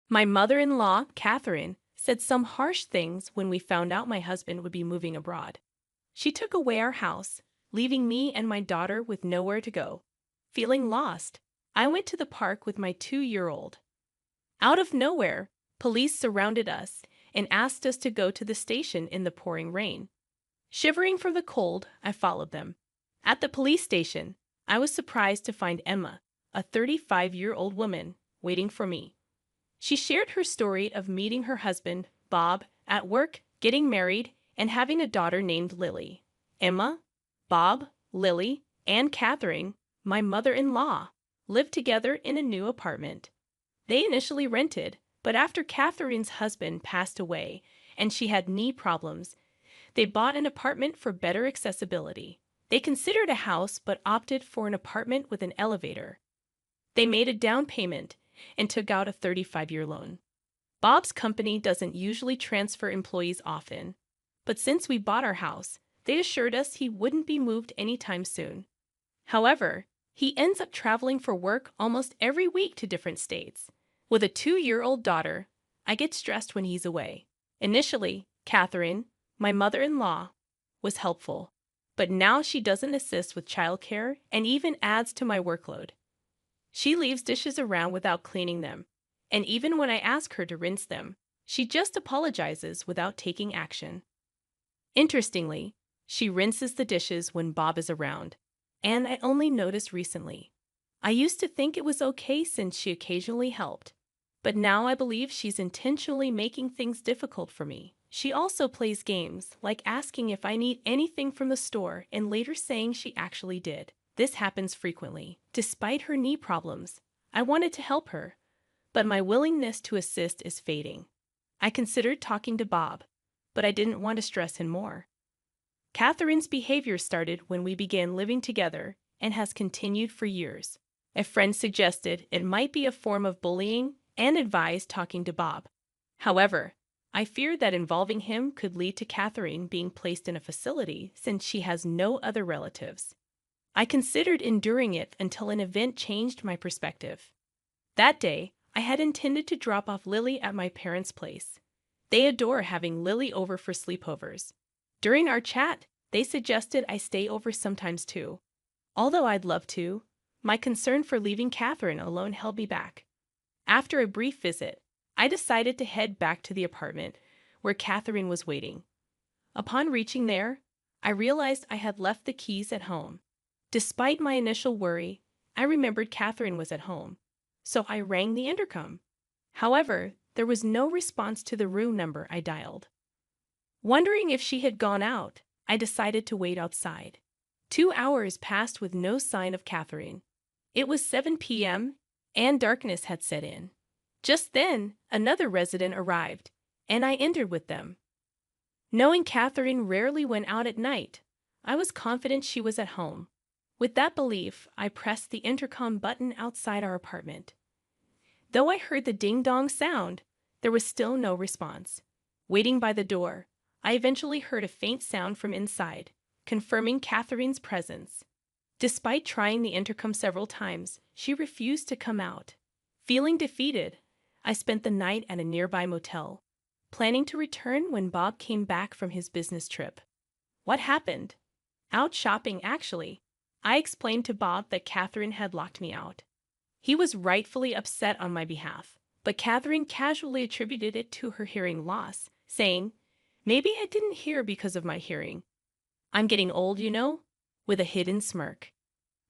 My mother-in-law, Catherine, said some harsh things when we found out my husband would be moving abroad. She took away our house, leaving me and my daughter with nowhere to go. Feeling lost, I went to the park with my 2-year-old. Out of nowhere, police surrounded us and asked us to go to the station in the pouring rain. Shivering from the cold, I followed them. At the police station, I was surprised to find Emma, a 35-year-old woman, waiting for me. She shared her story of meeting her husband, Bob, at work, getting married, and having a daughter named Lily. Emma, Bob, Lily, and Catherine, my mother-in-law, lived together in a new apartment. They initially rented, but after Catherine's husband passed away and she had knee problems, they bought an apartment for better accessibility. They considered a house but opted for an apartment with an elevator. They made a down payment and took out a 35-year loan. Bob's company doesn't usually transfer employees often, but since we bought our house, they assured us he wouldn't be moved anytime soon. However, he ends up traveling for work almost every week to different states. With a 2-year-old daughter, I get stressed when he's away. Initially, Catherine, my mother-in-law, was helpful, but now she doesn't assist with childcare and even adds to my workload. She leaves dishes around without cleaning them, and even when I ask her to rinse them, she just apologizes without taking action. Interestingly, she rinses the dishes when Bob is around, and I only noticed recently. I used to think it was okay since she occasionally helped, but now I believe she's intentionally making things difficult for me. She also plays games, like asking if I need anything from the store and later saying she actually did. This happens frequently. Despite her knee problems, I wanted to help her, but my willingness to assist is fading. I considered talking to Bob, but I didn't want to stress him more. Catherine's behavior started when we began living together and has continued for years. A friend suggested it might be a form of bullying and advised talking to Bob. However, I feared that involving him could lead to Catherine being placed in a facility since she has no other relatives. I considered enduring it until an event changed my perspective. That day, I had intended to drop off Lily at my parents' place. They adore having Lily over for sleepovers. During our chat, they suggested I stay over sometimes too. Although I'd love to, my concern for leaving Catherine alone held me back. After a brief visit, I decided to head back to the apartment where Catherine was waiting. Upon reaching there, I realized I had left the keys at home. Despite my initial worry, I remembered Catherine was at home, so I rang the intercom. However, there was no response to the room number I dialed. Wondering if she had gone out, I decided to wait outside. 2 hours passed with no sign of Catherine. It was 7 p.m., and darkness had set in. Just then, another resident arrived, and I entered with them. Knowing Catherine rarely went out at night, I was confident she was at home. With that belief, I pressed the intercom button outside our apartment. Though I heard the ding-dong sound, there was still no response. Waiting by the door, I eventually heard a faint sound from inside, confirming Catherine's presence. Despite trying the intercom several times, she refused to come out. Feeling defeated, I spent the night at a nearby motel, planning to return when Bob came back from his business trip. What happened? Out shopping, actually. I explained to Bob that Catherine had locked me out. He was rightfully upset on my behalf, but Catherine casually attributed it to her hearing loss, saying, "Maybe I didn't hear because of my hearing. I'm getting old, you know," with a hidden smirk.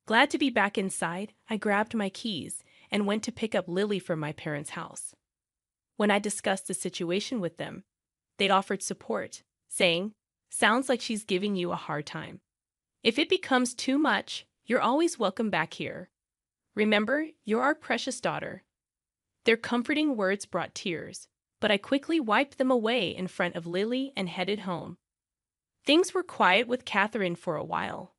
Glad to be back inside, I grabbed my keys and went to pick up Lily from my parents' house. When I discussed the situation with them, they'd offered support, saying, "Sounds like she's giving you a hard time. If it becomes too much, you're always welcome back here. Remember, you're our precious daughter." Their comforting words brought tears, but I quickly wiped them away in front of Lily and headed home. Things were quiet with Catherine for a while,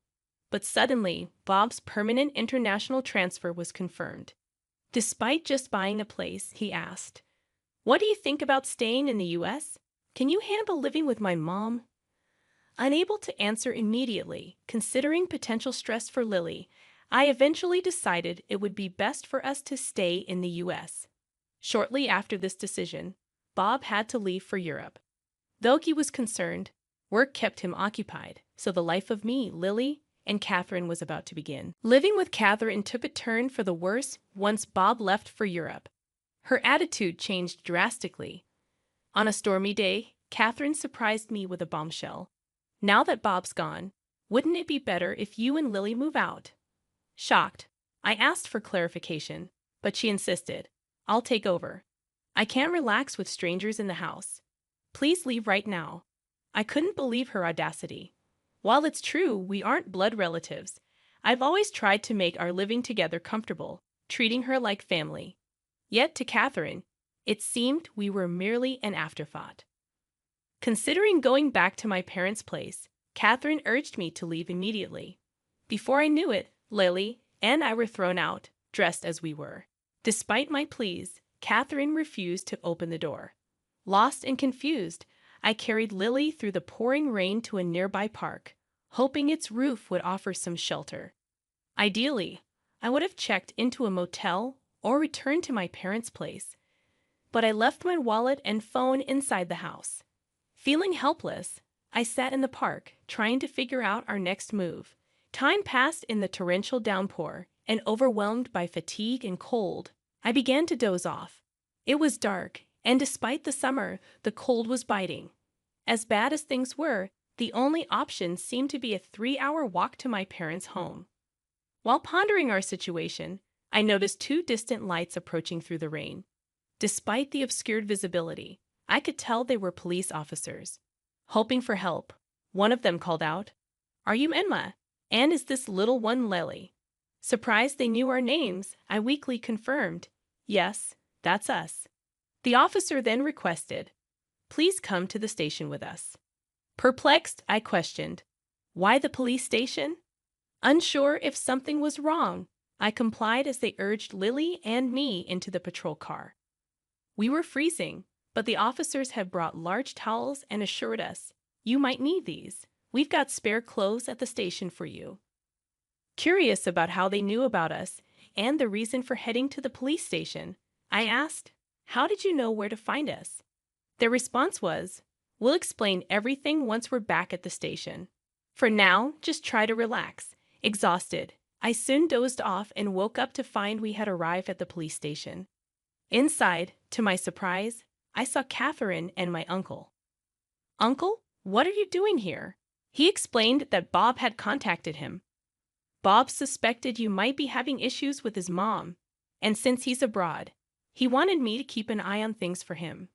but suddenly, Bob's permanent international transfer was confirmed. Despite just buying a place, he asked, "What do you think about staying in the U.S.? Can you handle living with my mom?" Unable to answer immediately, considering potential stress for Lily, I eventually decided it would be best for us to stay in the U.S. Shortly after this decision, Bob had to leave for Europe. Though he was concerned, work kept him occupied, so the life of me, Lily, and Catherine was about to begin. Living with Catherine took a turn for the worse once Bob left for Europe. Her attitude changed drastically. On a stormy day, Catherine surprised me with a bombshell. "Now that Bob's gone, wouldn't it be better if you and Lily move out?" Shocked, I asked for clarification, but she insisted. "I'll take over. I can't relax with strangers in the house. Please leave right now." I couldn't believe her audacity. While it's true we aren't blood relatives, I've always tried to make our living together comfortable, treating her like family. Yet to Catherine, it seemed we were merely an afterthought. Considering going back to my parents' place, Catherine urged me to leave immediately. Before I knew it, Lily and I were thrown out, dressed as we were. Despite my pleas, Catherine refused to open the door. Lost and confused, I carried Lily through the pouring rain to a nearby park, hoping its roof would offer some shelter. Ideally, I would have checked into a motel or returned to my parents' place, but I left my wallet and phone inside the house. Feeling helpless, I sat in the park, trying to figure out our next move. Time passed in the torrential downpour, and overwhelmed by fatigue and cold, I began to doze off. It was dark, and despite the summer, the cold was biting. As bad as things were, the only option seemed to be a 3-hour walk to my parents' home. While pondering our situation, I noticed 2 distant lights approaching through the rain. Despite the obscured visibility, I could tell they were police officers. Hoping for help, one of them called out, "Are you Emma? And is this little one Lily?" Surprised they knew our names, I weakly confirmed, "Yes, that's us." The officer then requested, "Please come to the station with us." Perplexed, I questioned, "Why the police station?" Unsure if something was wrong, I complied as they urged Lily and me into the patrol car. We were freezing, but the officers had brought large towels and assured us, "You might need these. We've got spare clothes at the station for you." Curious about how they knew about us and the reason for heading to the police station, I asked, "How did you know where to find us?" Their response was, "We'll explain everything once we're back at the station. For now, just try to relax." Exhausted, I soon dozed off and woke up to find we had arrived at the police station. Inside, to my surprise, I saw Catherine and my uncle. "Uncle, what are you doing here?" He explained that Bob had contacted him. "Bob suspected you might be having issues with his mom, and since he's abroad, he wanted me to keep an eye on things for him."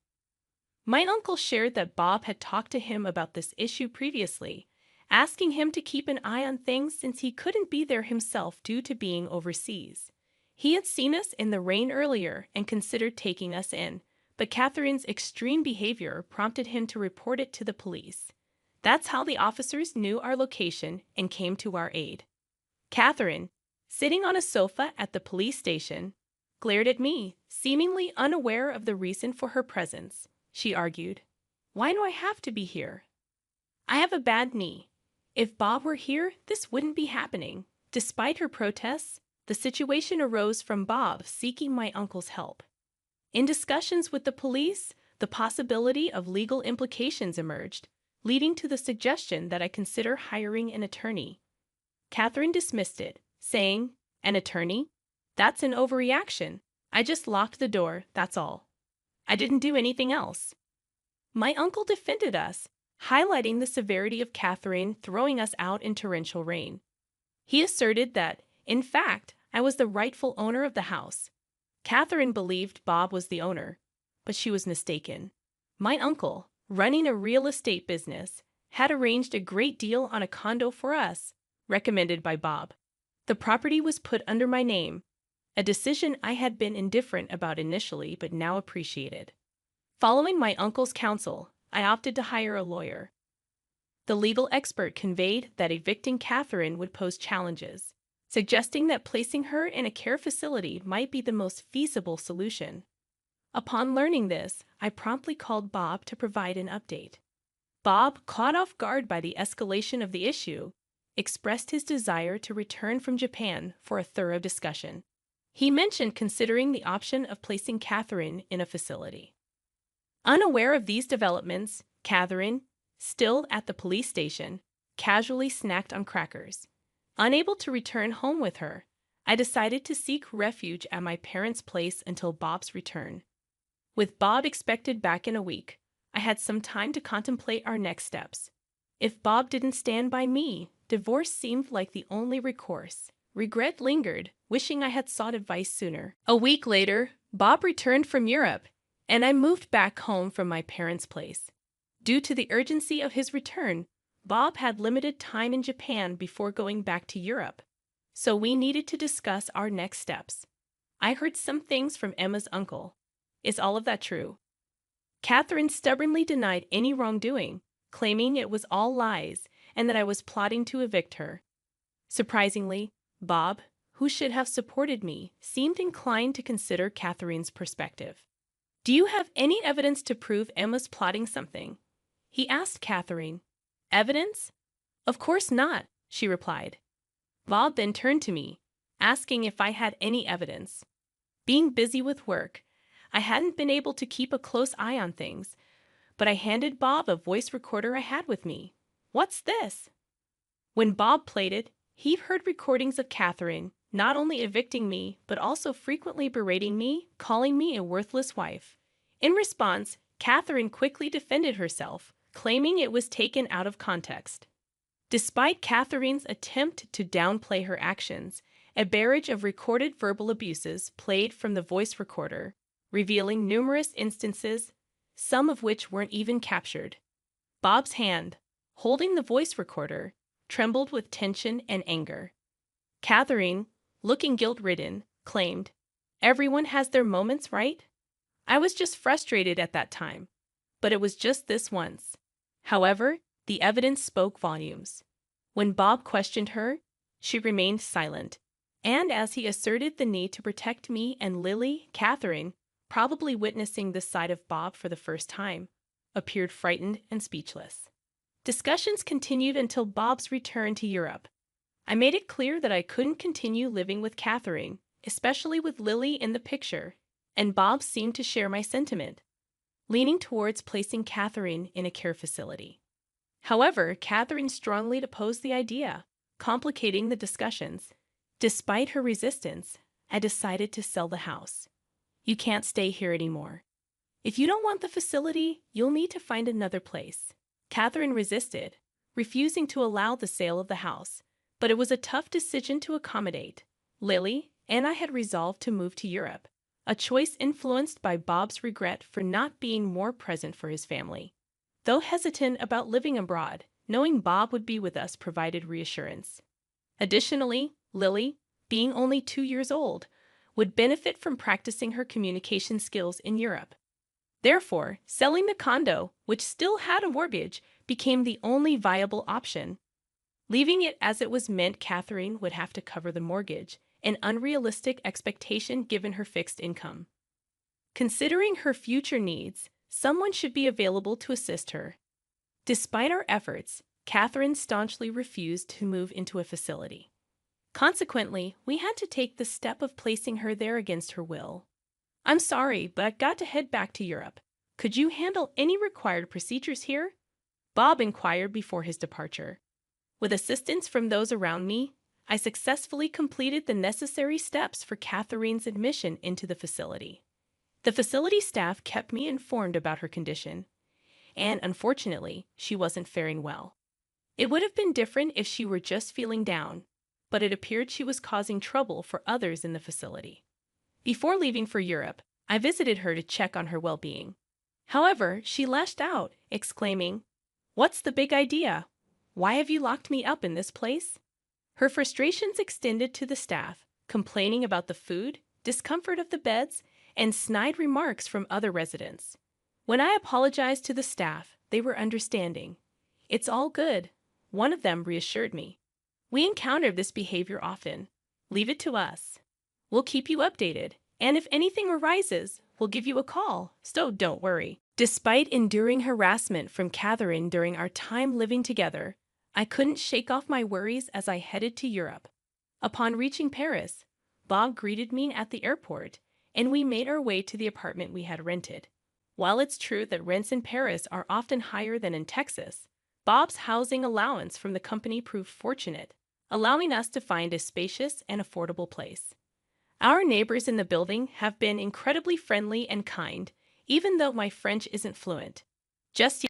My uncle shared that Bob had talked to him about this issue previously, asking him to keep an eye on things since he couldn't be there himself due to being overseas. He had seen us in the rain earlier and considered taking us in, but Catherine's extreme behavior prompted him to report it to the police. That's how the officers knew our location and came to our aid. Catherine, sitting on a sofa at the police station, glared at me, seemingly unaware of the reason for her presence. She argued, "Why do I have to be here? I have a bad knee. If Bob were here, this wouldn't be happening." Despite her protests, the situation arose from Bob seeking my uncle's help. In discussions with the police, the possibility of legal implications emerged, leading to the suggestion that I consider hiring an attorney. Catherine dismissed it, saying, "An attorney? That's an overreaction. I just locked the door, that's all. I didn't do anything else." My uncle defended us, highlighting the severity of Catherine throwing us out in torrential rain. He asserted that, in fact, I was the rightful owner of the house. Catherine believed Bob was the owner, but she was mistaken. My uncle, running a real estate business, had arranged a great deal on a condo for us, recommended by Bob. The property was put under my name, a decision I had been indifferent about initially but now appreciated. Following my uncle's counsel, I opted to hire a lawyer. The legal expert conveyed that evicting Catherine would pose challenges, suggesting that placing her in a care facility might be the most feasible solution. Upon learning this, I promptly called Bob to provide an update. Bob, caught off guard by the escalation of the issue, expressed his desire to return from Japan for a thorough discussion. He mentioned considering the option of placing Catherine in a facility. Unaware of these developments, Catherine, still at the police station, casually snacked on crackers. Unable to return home with her, I decided to seek refuge at my parents' place until Bob's return. With Bob expected back in a week, I had some time to contemplate our next steps. If Bob didn't stand by me, divorce seemed like the only recourse. Regret lingered, wishing I had sought advice sooner. A week later, Bob returned from Europe, and I moved back home from my parents' place. Due to the urgency of his return, Bob had limited time in Japan before going back to Europe, so we needed to discuss our next steps. I heard some things from Emma's uncle. Is all of that true? Catherine stubbornly denied any wrongdoing, claiming it was all lies and that I was plotting to evict her. Surprisingly, Bob, who should have supported me, seemed inclined to consider Catherine's perspective. Do you have any evidence to prove Emma's plotting something? He asked Catherine. Evidence? Of course not, she replied. Bob then turned to me, asking if I had any evidence. Being busy with work, I hadn't been able to keep a close eye on things, but I handed Bob a voice recorder I had with me. What's this? When Bob played it, he heard recordings of Catherine not only evicting me, but also frequently berating me, calling me a worthless wife. In response, Catherine quickly defended herself, claiming it was taken out of context. Despite Catherine's attempt to downplay her actions, a barrage of recorded verbal abuses played from the voice recorder, revealing numerous instances, some of which weren't even captured. Bob's hand, holding the voice recorder, trembled with tension and anger. Catherine, looking guilt-ridden, claimed, "Everyone has their moments, right?" I was just frustrated at that time, but it was just this once. However, the evidence spoke volumes. When Bob questioned her, she remained silent, and as he asserted the need to protect me and Lily, Catherine, probably witnessing this side of Bob for the first time, appeared frightened and speechless. Discussions continued until Bob's return to Europe. I made it clear that I couldn't continue living with Catherine, especially with Lily in the picture, and Bob seemed to share my sentiment, leaning towards placing Catherine in a care facility. However, Catherine strongly opposed the idea, complicating the discussions. Despite her resistance, I decided to sell the house. You can't stay here anymore. If you don't want the facility, you'll need to find another place. Catherine resisted, refusing to allow the sale of the house, but it was a tough decision to accommodate. Lily and I had resolved to move to Europe, a choice influenced by Bob's regret for not being more present for his family. Though hesitant about living abroad, knowing Bob would be with us provided reassurance. Additionally, Lily, being only 2 years old, would benefit from practicing her communication skills in Europe. Therefore, selling the condo, which still had a mortgage, became the only viable option. Leaving it as it was meant Catherine would have to cover the mortgage, an unrealistic expectation given her fixed income. Considering her future needs, someone should be available to assist her. Despite our efforts, Catherine staunchly refused to move into a facility. Consequently, we had to take the step of placing her there against her will. I'm sorry, but I've got to head back to Europe. Could you handle any required procedures here? Bob inquired before his departure. With assistance from those around me, I successfully completed the necessary steps for Catherine's admission into the facility. The facility staff kept me informed about her condition, and unfortunately, she wasn't faring well. It would have been different if she were just feeling down, but it appeared she was causing trouble for others in the facility. Before leaving for Europe, I visited her to check on her well-being. However, she lashed out, exclaiming, "What's the big idea? Why have you locked me up in this place?" Her frustrations extended to the staff, complaining about the food, discomfort of the beds, and snide remarks from other residents. When I apologized to the staff, they were understanding. "It's all good," one of them reassured me. "We encounter this behavior often. Leave it to us. We'll keep you updated, and if anything arises, we'll give you a call, so don't worry." Despite enduring harassment from Catherine during our time living together, I couldn't shake off my worries as I headed to Europe. Upon reaching Paris, Bob greeted me at the airport, and we made our way to the apartment we had rented. While it's true that rents in Paris are often higher than in Texas, Bob's housing allowance from the company proved fortunate, allowing us to find a spacious and affordable place. Our neighbors in the building have been incredibly friendly and kind, even though my French isn't fluent. Just